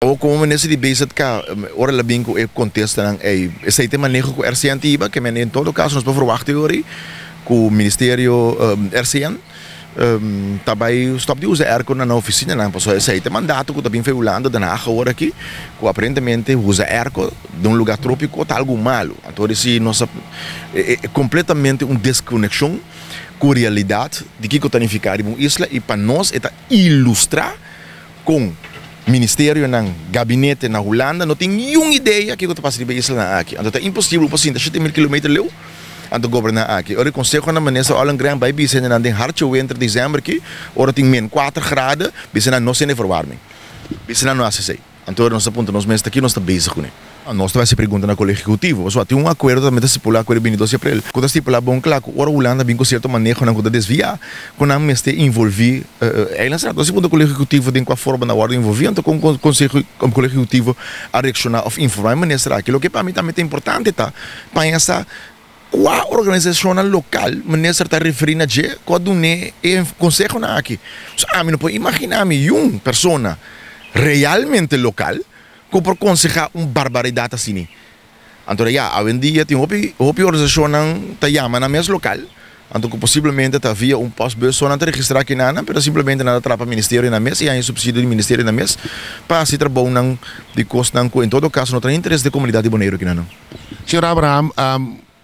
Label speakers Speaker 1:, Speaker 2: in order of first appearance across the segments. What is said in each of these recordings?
Speaker 1: O como nesse de base cá, ora lá bem que o contexto não é esse tema manejo com o RCN tiba que em todo caso nós podemos verwachten hoje com o Ministério RCN também stop de usar airco na oficina não posso esse tema mandato que também foi ulando da na hora aqui que aparentemente usa airco de lugar trópico tá algo malo então esse nossa é completamente desconexão com a realidade de que está ficar em isla e para nós é ilustrar com Ministério ng gabinete na Holanda não tem nenhuma ideia que eu estou passando para isla aqui. Então é impossível para 7.000 km leu anto governar aqui. Ora consejo na maneira ao Alangren vai bisen na den hartje winter dezembro aqui. Ora tem men 4 graden, bisen na não se verwarming. Bisen na não assim. Então nós aponta nós mesmo aqui nós está bezig com nós também se pergunta na colégio executivo, só tem acordo também de estipular acordo 22 de abril. Quando estipular bom claro, ora Holanda bem com certo manejo na coisa desviar, quando a mestre envolver, ela será assim quando o colégio executivo tem qual forma na ordem envolvendo com o conselho como colégio executivo a reaccionar ou informar maneira será aquilo que para mim também é importante tá, para essa qual organização local maneira está referindo a je quando né é conselho na aqui. A mim não pode imaginar-me pessoa realmente local que por aconselhar barbaridade assim. Então, hoje em dia, tem uma organização que chama na mesa local, então possivelmente havia pessoa que registrar aqui na mas simplesmente nada atrapa o Ministério na mesa e há subsídio do Ministério na mesa para se trabalhar de custo, em todo caso, não tem interesse da comunidade boneiro aqui não.
Speaker 2: Senhor Abraham,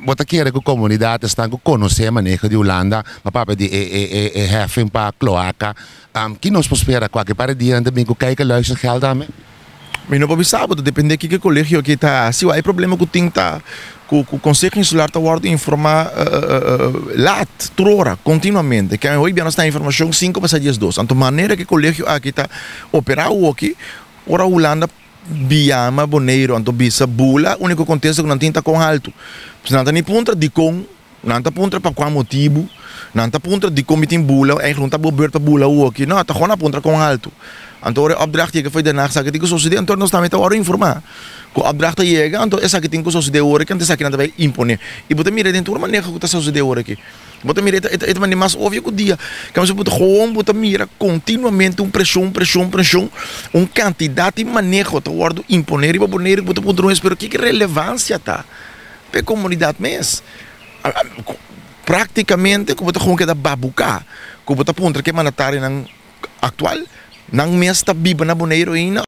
Speaker 2: você quer que a comunidade está com conhecer a maneira de Holanda, mas para de hefem para cloaca, que nós esperamos qualquer para dia também que cai que luisteren geld daarmee?
Speaker 1: Mas não pode saber, depende de que colégio que está. Se há problema que tem tá, o Conselho Insular está a informar trora continuamente. Que hoje nós está informação 5 para 10 2. Então maneira que o colégio aqui está operar o aqui, ora Holanda biama boneiro, então bisa bula, o único contexto que não tem tá com alto. Se não tem ponta de com, não tem ponta para qual motivo, não tem ponta de como tem bula, é não tá bober para bula o aqui, não, tá com a ponta com alto. Então a opdracht que foi daarna gezegd que sucede então nós também tá informar. Que a opdracht chega, então essa que tem que suceder agora que antes aqui não vai imponer. E botar mira dentro uma maneira que está suceder agora aqui. Botar mira é maneira mais óbvia que o dia. Que você botar gewoon botar mira continuamente pressão, quantidade de maneira que o imponer e para poner botar padrão espero que relevância tá para a comunidade mesmo. Praticamente como botar gewoon que da babuca, como botar ponto que mandataram atual. Nang mes ta biba na boneiro ina